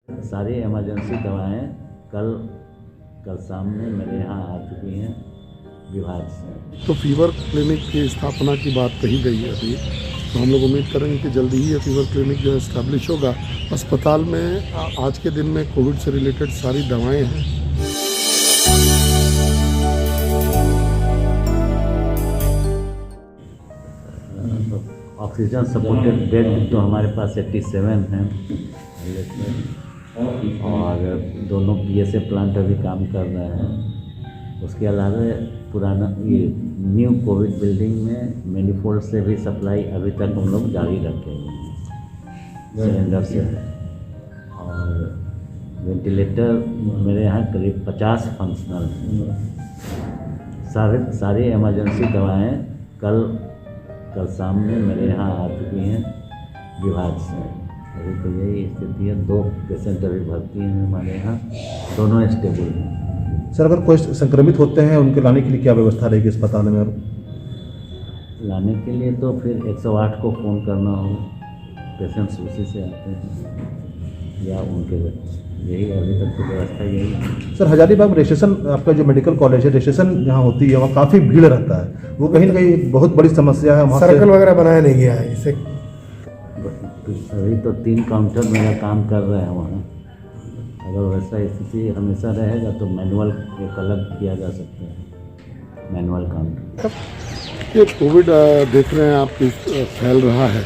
सारी इमरजेंसी दवाएं कल शाम में मेरे यहाँ आ चुकी हैं विभाग से। तो फीवर क्लिनिक की स्थापना की बात कही गई है अभी, तो हम लोग उम्मीद करेंगे कि जल्दी ही ये फीवर क्लिनिक जो है इस्टेब्लिश होगा। अस्पताल में आज के दिन में कोविड से रिलेटेड सारी दवाएं हैं। ऑक्सीजन सपोर्टेड बेड तो हमारे पास 87 हैं और दोनों PSA प्लांट अभी काम कर रहे हैं। उसके अलावा पुराना ये न्यू कोविड बिल्डिंग में मैनीफोल्ड से भी सप्लाई अभी तक हम लोग जारी रखे हुए हैं सिलेंडर से। और वेंटिलेटर मेरे यहाँ करीब 50 फंक्शनल हैं। सारी इमरजेंसी दवाएं कल शाम में मेरे यहाँ आ चुकी हैं विभाग से। अभी तो यही स्थिति है। 2 पेशेंट अभी भर्ती हैं हमारे यहाँ, दोनों स्टेबल हैं। सर, अगर कोई संक्रमित होते हैं उनके लाने के लिए क्या व्यवस्था रहेगी अस्पताल में? लाने के लिए तो फिर 108 को फ़ोन करना होगा, पेशेंट्स उसी से आते हैं या उनके यही अभी तक की व्यवस्था यही है। सर, हजारीबाग रजिस्ट्रेशन आपका जो मेडिकल कॉलेज है, रजिस्ट्रेशन जहाँ होती है वहाँ काफ़ी भीड़ रहता है, वो कहीं ना कहीं बहुत बड़ी समस्या है। वहाँ सर्कल वगैरह बनाया नहीं गया है इसे। अभी तो 3 काउंटर मेरा काम कर रहे हैं वहाँ। अगर वैसा स्थिति हमेशा रहेगा तो मैनुअल एक अलग किया जा सकता है, मैनुअल काउंटर। ये कोविड देख रहे हैं आप फैल रहा है,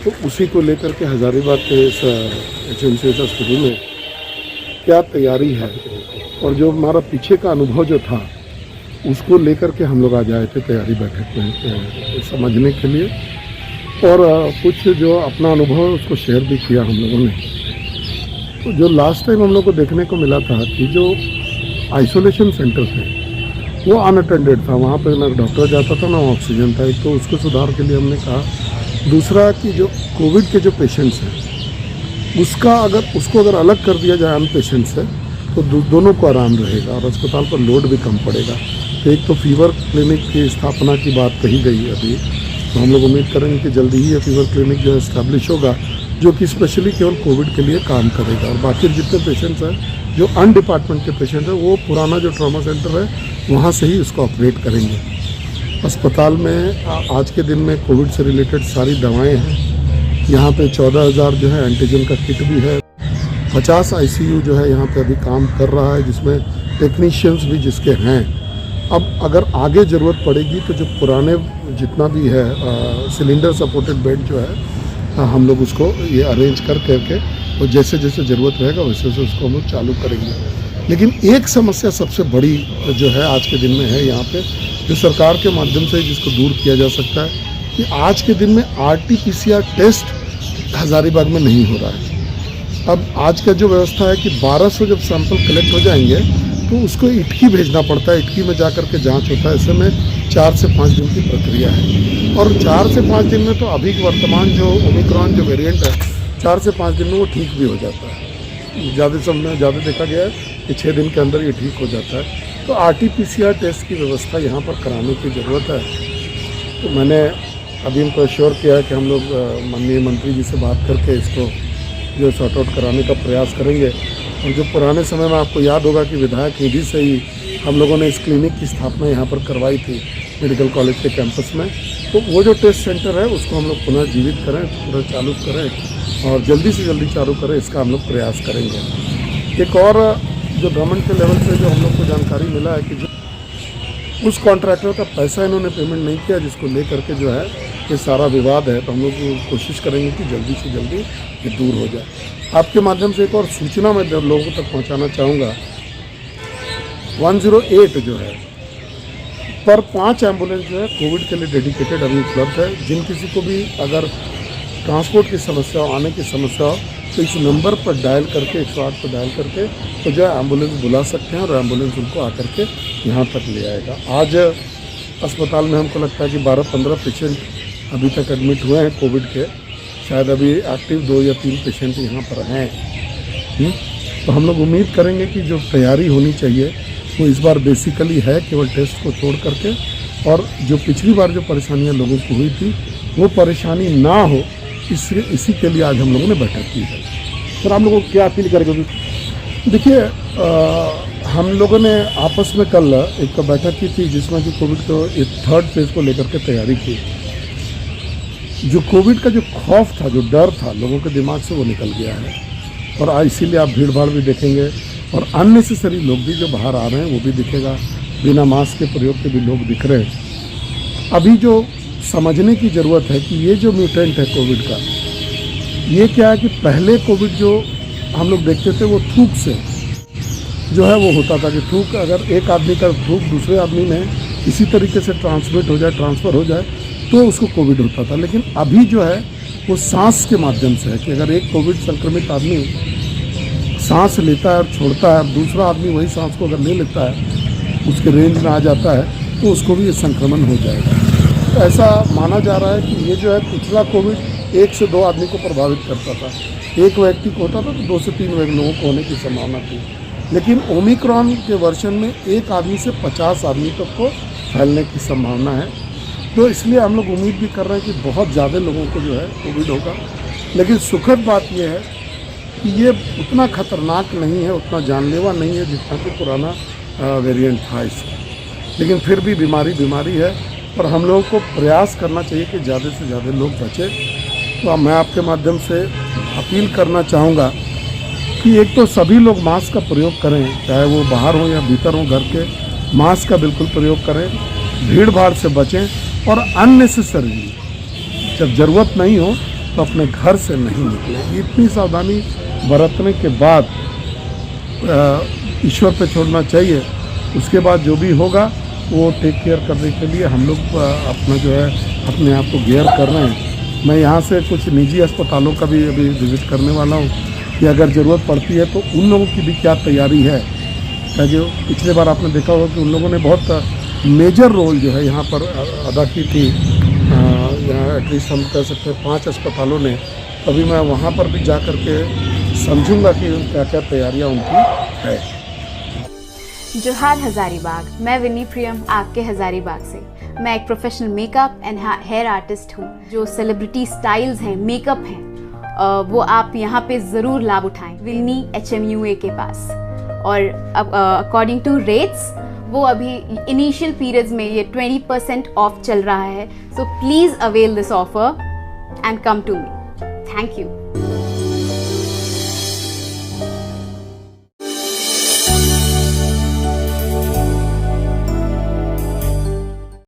तो उसी को लेकर के हजारीबाग के इस HMCH हॉस्पिटल में क्या तैयारी है और जो हमारा पीछे का अनुभव जो था उसको लेकर के हम लोग आज आए थे तैयारी बैठक में समझने के लिए, और कुछ जो अपना अनुभव है उसको शेयर भी किया हम लोगों ने। तो जो लास्ट टाइम हम लोग को देखने को मिला था कि जो आइसोलेशन सेंटर थे वो अनअटेंडेड था, वहाँ पर ना डॉक्टर जाता था ना ऑक्सीजन था। एक तो उसको सुधार के लिए हमने कहा, दूसरा कि जो कोविड के जो पेशेंट्स हैं उसको अगर अलग कर दिया जाए अन्य पेशेंट से तो दोनों को आराम रहेगा और अस्पताल पर लोड भी कम पड़ेगा। तो एक तो फीवर क्लिनिक की स्थापना की बात कही गई है अभी, तो हम लोग उम्मीद करेंगे कि जल्दी ही ये फीवर क्लिनिक जो है इस्टेब्लिश होगा, जो कि स्पेशली केवल कोविड के लिए काम करेगा। और बाकी जितने पेशेंट्स हैं जो अन डिपार्टमेंट के पेशेंट हैं वो पुराना जो ट्रॉमा सेंटर है वहाँ से ही उसको ऑपरेट करेंगे। अस्पताल में आज के दिन में कोविड से रिलेटेड सारी दवाएँ हैं। यहाँ पे 14,000 जो है एंटीजन का किट भी है। 50 ICU जो है यहाँ पे अभी काम कर रहा है, जिसमें टेक्नीशियंस भी जिसके हैं। अब अगर आगे ज़रूरत पड़ेगी तो जो पुराने जितना भी है सिलेंडर सपोर्टेड बेड जो है हम लोग उसको ये अरेंज करके और जैसे जैसे ज़रूरत रहेगा वैसे वैसे उसको हम लोग चालू करेंगे। लेकिन एक समस्या सबसे बड़ी जो है आज के दिन में है यहाँ पे, जो सरकार के माध्यम से जिसको दूर किया जा सकता है, कि आज के दिन में RT-PCR टेस्ट हजारीबाग में नहीं हो रहा है। अब आज का जो व्यवस्था है कि 1200 जब सैंपल कलेक्ट हो जाएंगे तो उसको इटकी भेजना पड़ता है, इटकी में जा कर के जाँच होता है। ऐसे में 4 से 5 दिन की प्रक्रिया है, और 4 से 5 दिन में तो अभी वर्तमान जो ओमिक्रॉन जो वेरिएंट है 4 से 5 दिन में वो ठीक भी हो जाता है। ज़्यादा देखा गया है कि 6 दिन के अंदर ये ठीक हो जाता है। तो RT-PCR टेस्ट की व्यवस्था यहाँ पर कराने की ज़रूरत है। तो मैंने अभी इनको एश्योर किया है कि हम लोग माननीय मंत्री जी से बात करके इसको जो सॉर्ट आउट कराने का प्रयास करेंगे। और जो पुराने समय में आपको याद होगा कि विधायक निधि से ही हम लोगों ने इस क्लिनिक की स्थापना यहाँ पर करवाई थी मेडिकल कॉलेज के कैंपस में, तो वो जो टेस्ट सेंटर है उसको हम लोग पुनः जीवित करें, पूरा चालू करें और जल्दी से जल्दी चालू करें, इसका हम लोग प्रयास करेंगे। एक और जो गवर्नमेंट के लेवल से जो हम लोग को जानकारी मिला है कि जो उस कॉन्ट्रैक्टर का पैसा इन्होंने पेमेंट नहीं किया, जिसको लेकर के जो है ये सारा विवाद है, तो हम लोग कोशिश करेंगे कि जल्दी से जल्दी ये दूर हो जाए। आपके माध्यम से एक और सूचना मैं लोगों तक पहुंचाना चाहूँगा। 108 जो है पर 5 एम्बुलेंस जो है कोविड के लिए डेडिकेटेड अभी उपलब्ध है। जिन किसी को भी अगर ट्रांसपोर्ट की समस्या हो, आने की समस्या हो, तो इस नंबर पर डायल करके 108 पर डायल करके तो जो है एम्बुलेंस बुला सकते हैं और एम्बुलेंस उनको आकर के यहाँ तक ले आएगा। आज अस्पताल में हमको लगता है कि 12-15 पेशेंट अभी तक एडमिट हुए हैं कोविड के, शायद अभी एक्टिव 2 या 3 पेशेंट यहाँ पर हैं। तो हम लोग उम्मीद करेंगे कि जो तैयारी होनी चाहिए वो इस बार बेसिकली है केवल टेस्ट को छोड़ करके, और जो पिछली बार जो परेशानियाँ लोगों को हुई थी वो परेशानी ना हो, इसी के लिए आज हम लोगों ने बैठक की है। सर आप लोगों को क्या अपील करेंगे? देखिए हम लोगों ने आपस में कल एक बैठक की थी जिसमें कि कोविड को एक थर्ड फेज को लेकर के तैयारी की। जो कोविड का जो खौफ था, जो डर था लोगों के दिमाग से, वो निकल गया है। और आज इसीलिए आप भीड़ भाड़ भी देखेंगे और अननेसेसरी लोग भी जो बाहर आ रहे हैं वो भी दिखेगा, बिना मास्क के प्रयोग के भी लोग दिख रहे हैं। अभी जो समझने की ज़रूरत है कि ये जो म्यूटेंट है कोविड का, ये क्या है कि पहले कोविड जो हम लोग देखते थे वो थूक से जो है वो होता था कि थूक, अगर एक आदमी का थूक दूसरे आदमी में इसी तरीके से ट्रांसमिट हो जाए, ट्रांसफ़र हो जाए, तो उसको कोविड होता था। लेकिन अभी जो है वो सांस के माध्यम से है कि अगर एक कोविड संक्रमित आदमी सांस लेता है और छोड़ता है, दूसरा आदमी वही सांस को अगर ले लेता है, उसके रेंज में आ जाता है, तो उसको भी ये संक्रमण हो जाएगा। तो ऐसा माना जा रहा है कि ये जो है पिछला कोविड 1 से 2 आदमी को प्रभावित करता था, एक व्यक्ति को होता था तो 2 से 3 लोगों को होने की संभावना थी। लेकिन ओमिक्रॉन के वर्जन में एक आदमी से 50 आदमी तक को फैलने की संभावना है। तो इसलिए हम लोग उम्मीद भी कर रहे हैं कि बहुत ज़्यादा लोगों को जो है कोविड होगा। लेकिन सुखद बात यह है कि ये उतना खतरनाक नहीं है, उतना जानलेवा नहीं है जितना कि पुराना वेरिएंट था इसका। लेकिन फिर भी बीमारी है और हम लोगों को प्रयास करना चाहिए कि ज़्यादा से ज़्यादा लोग बचें। तो मैं आपके माध्यम से अपील करना चाहूँगा कि एक तो सभी लोग मास्क का प्रयोग करें, चाहे वो बाहर हो या भीतर हो, घर के मास्क का बिल्कुल प्रयोग करें, भीड़ भाड़ से बचें और अननेसेसरी जब ज़रूरत नहीं हो तो अपने घर से नहीं निकलें। इतनी सावधानी बरतने के बाद ईश्वर पे छोड़ना चाहिए। उसके बाद जो भी होगा वो टेक केयर करने के लिए हम लोग अपना जो है अपने आप को गियर कर रहे हैं। मैं यहाँ से कुछ निजी अस्पतालों का भी अभी विज़िट करने वाला हूँ कि अगर ज़रूरत पड़ती है तो उन लोगों की भी क्या तैयारी है। जो पिछले बार आपने देखा होगा कि उन लोगों ने बहुत मेजर रोल जो है यहाँ पर अदा की थी। यहाँ एटलीस्ट हम कह सकते हैं 5 अस्पतालों ने। अभी मैं वहाँ पर भी जा कर के समझूंगा कि क्या क्या तैयारियाँ उनकी है। जोहार हज़ारीबाग, मैं विनी प्रियम आपके हज़ारीबाग से। मैं एक professional makeup and hair artist हूँ। जो सेलिब्रिटी स्टाइल्स हैं, मेकअप हैं, वो आप यहाँ पे ज़रूर लाभ उठाएं विनी HMUA के पास। और अब अकॉर्डिंग टू रेट्स वो अभी इनिशियल पीरियड्स में ये 20% ऑफ चल रहा है। So please avail this offer and come to me. Thank you.